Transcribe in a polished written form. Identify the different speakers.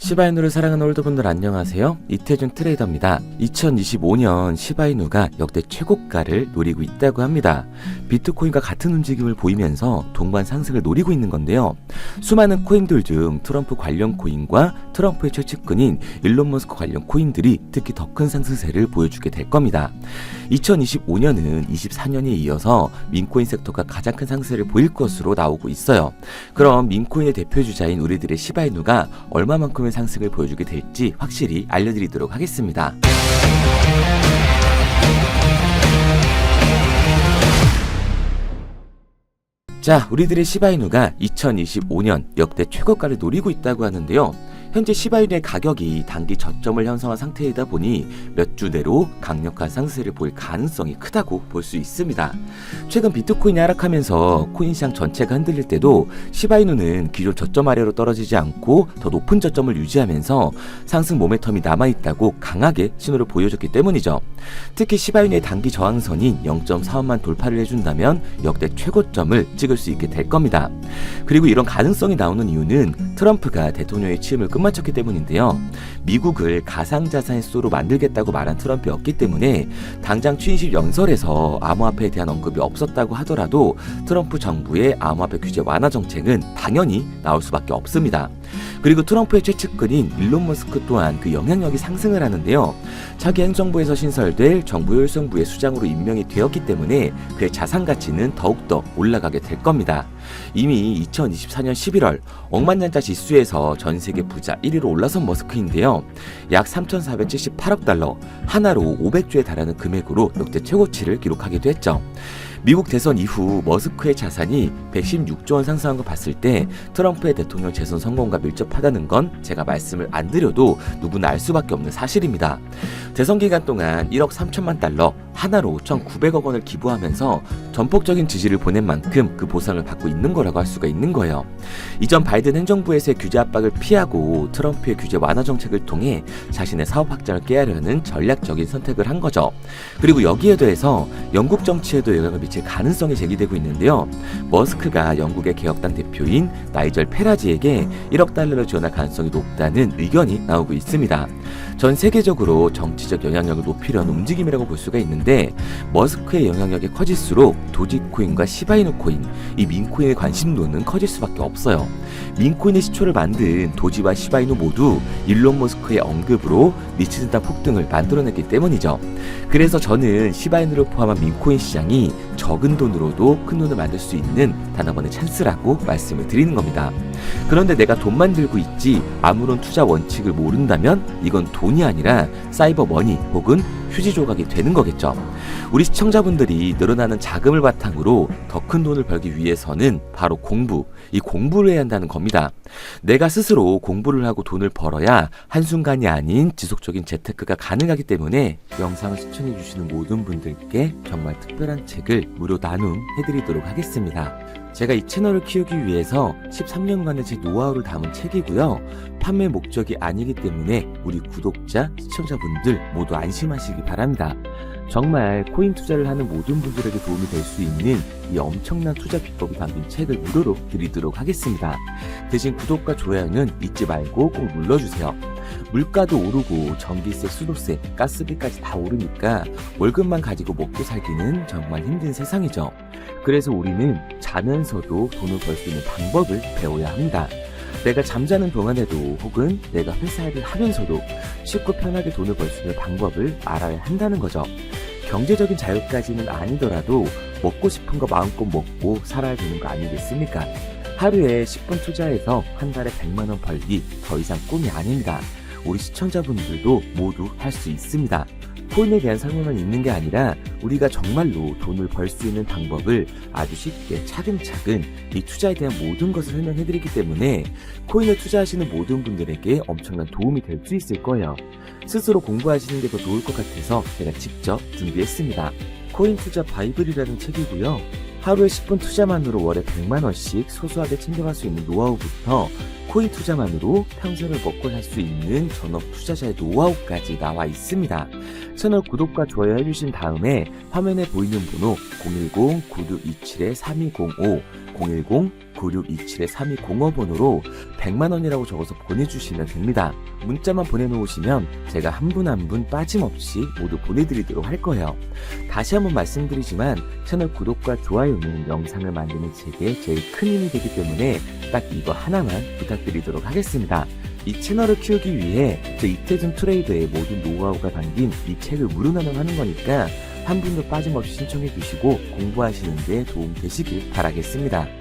Speaker 1: 시바이누를 사랑하는 홀더분들 안녕하세요. 이태준 트레이더입니다. 2025년 시바이누가 역대 최고가를 노리고 있다고 합니다. 비트코인과 같은 움직임을 보이면서 동반 상승을 노리고 있는 건데요. 수많은 코인들 중 트럼프 관련 코인과 트럼프의 최측근인 일론 머스크 관련 코인들이 특히 더 큰 상승세를 보여주게 될 겁니다. 2025년은 24년에 이어서 민코인 섹터가 가장 큰 상승세를 보일 것으로 나오고 있어요. 그럼 민코인의 대표주자인 우리들의 시바이누가 얼마만큼의 상승을 보여주게 될지 확실히 알려드리도록 하겠습니다. 자, 우리들의 시바이누가 2025년 역대 최고가를 노리고 있다고 하는데요. 현재 시바이누의 가격이 단기 저점을 형성한 상태이다 보니 몇 주 내로 강력한 상승세를 보일 가능성이 크다고 볼 수 있습니다. 최근 비트코인이 하락하면서 코인시장 전체가 흔들릴 때도 시바이누는 기존 저점 아래로 떨어지지 않고 더 높은 저점을 유지하면서 상승 모멘텀이 남아있다고 강하게 신호를 보여줬기 때문이죠. 특히 시바이누의 단기 저항선인 0.45만 돌파를 해준다면 역대 최고점을 찍을 수 있게 될 겁니다. 그리고 이런 가능성이 나오는 이유는 트럼프가 대통령의 취임을 끝마쳤기 때문인데요. 미국을 가상자산의 수도로 만들겠다고 말한 트럼프였기 때문에 당장 취임식 연설에서 암호화폐에 대한 언급이 없었다고 하더라도 트럼프 정부의 암호화폐 규제 완화 정책은 당연히 나올 수밖에 없습니다. 그리고 트럼프의 최측근인 일론 머스크 또한 그 영향력이 상승을 하는데요. 차기 행정부에서 신설될 정부 효율성부의 수장으로 임명이 되었기 때문에 그의 자산 가치는 더욱더 올라가게 될 겁니다. 이미 2024년 11월 억만장자 지수에서 전 세계 부자 1위로 올라선 머스크인데요. 약 3,478억 달러, 하나로 500조에 달하는 금액으로 역대 최고치를 기록하기도 했죠. 미국 대선 이후 머스크의 자산이 116조 원 상승한 거 봤을 때 트럼프의 대통령 재선 성공과 밀접하다는 건 제가 말씀을 안 드려도 누구나 알 수밖에 없는 사실입니다. 대선 기간 동안 1억 3천만 달러, 하나로 5,900억 원을 기부하면서 전폭적인 지지를 보낸 만큼 그 보상을 받고 있는 거라고 할 수가 있는 거예요. 이전 바이든 행정부에서의 규제 압박을 피하고 트럼프의 규제 완화 정책을 통해 자신의 사업 확장을 깨하려는 전략적인 선택을 한 거죠. 그리고 여기에 더해서 영국 정치에도 영향을 미칠 가능성이 제기되고 있는데요. 머스크가 영국의 개혁당 대표인 나이젤 페라지에게 1억 달러를 지원할 가능성이 높다는 의견이 나오고 있습니다. 전 세계적으로 정치적 영향력을 높이려는 움직임이라고 볼 수가 있는데 머스크의 영향력이 커질수록 도지코인과 시바이누 코인, 이 민코인의 관심도는 커질 수밖에 없어요. 민코인의 시초를 만든 도지와 시바이누 모두 일론 머스크의 언급으로 리츠드당 폭등을 만들어냈기 때문이죠. 그래서 저는 시바이누를 포함한 민코인 시장이 적은 돈으로도 큰 돈을 만들 수 있는 단 한 번의 찬스라고 말씀을 드리는 겁니다. 그런데 내가 돈만 들고 있지 아무런 투자 원칙을 모른다면 이건 돈이 아니라 사이버 머니 혹은 휴지 조각이 되는 거겠죠. 우리 시청자분들이 늘어나는 자금을 바탕으로 더 큰 돈을 벌기 위해서는 바로 이 공부를 해야 한다는 겁니다. 내가 스스로 공부를 하고 돈을 벌어야 한순간이 아닌 지속적인 재테크가 가능하기 때문에 영상을 시청해주시는 모든 분들께 정말 특별한 책을 무료 나눔해드리도록 하겠습니다. 제가 이 채널을 키우기 위해서 13년간의 제 노하우를 담은 책이고요. 판매 목적이 아니기 때문에 우리 구독자, 시청자분들 모두 안심하시기 바랍니다. 정말 코인 투자를 하는 모든 분들에게 도움이 될 수 있는 이 엄청난 투자 비법이 담긴 책을 무료로 드리도록 하겠습니다. 대신 구독과 좋아요는 잊지 말고 꼭 눌러주세요. 물가도 오르고 전기세, 수도세, 가스비까지 다 오르니까 월급만 가지고 먹고 살기는 정말 힘든 세상이죠. 그래서 우리는 자면서도 돈을 벌 수 있는 방법을 배워야 합니다. 내가 잠자는 동안에도 혹은 내가 회사 일을 하면서도 쉽고 편하게 돈을 벌 수 있는 방법을 알아야 한다는 거죠. 경제적인 자유까지는 아니더라도 먹고 싶은 거 마음껏 먹고 살아야 되는 거 아니겠습니까? 하루에 10분 투자해서 한 달에 100만 원 벌기 더 이상 꿈이 아닙니다. 우리 시청자분들도 모두 할 수 있습니다. 코인에 대한 설명만 있는 게 아니라 우리가 정말로 돈을 벌 수 있는 방법을 아주 쉽게 차근차근 이 투자에 대한 모든 것을 설명해드리기 때문에 코인에 투자하시는 모든 분들에게 엄청난 도움이 될 수 있을 거예요. 스스로 공부하시는 게 더 좋을 것 같아서 제가 직접 준비했습니다. 코인 투자 바이블이라는 책이고요. 하루에 10분 투자만으로 월에 100만 원씩 소소하게 챙겨갈 수 있는 노하우부터 코인 투자만으로 평생을 먹고 살 수 있는 전업 투자자의 노하우까지 나와 있습니다. 채널 구독과 좋아요 해주신 다음에 화면에 보이는 번호 010-9627-3205 010-9627-3205번으로 100만원이라고 적어서 보내주시면 됩니다. 문자만 보내놓으시면 제가 한 분 한 분 빠짐없이 모두 보내드리도록 할 거예요. 다시 한번 말씀드리지만 채널 구독과 좋아요는 영상을 만드는 제게 제일 큰 힘이 되기 때문에 딱 이거 하나만 부탁드리도록 하겠습니다. 이 채널을 키우기 위해 제 이태준 트레이더의 모든 노하우가 담긴 이 책을 무료 나눔하는 거니까 한 분도 빠짐없이 신청해 주시고 공부하시는 데 도움 되시길 바라겠습니다.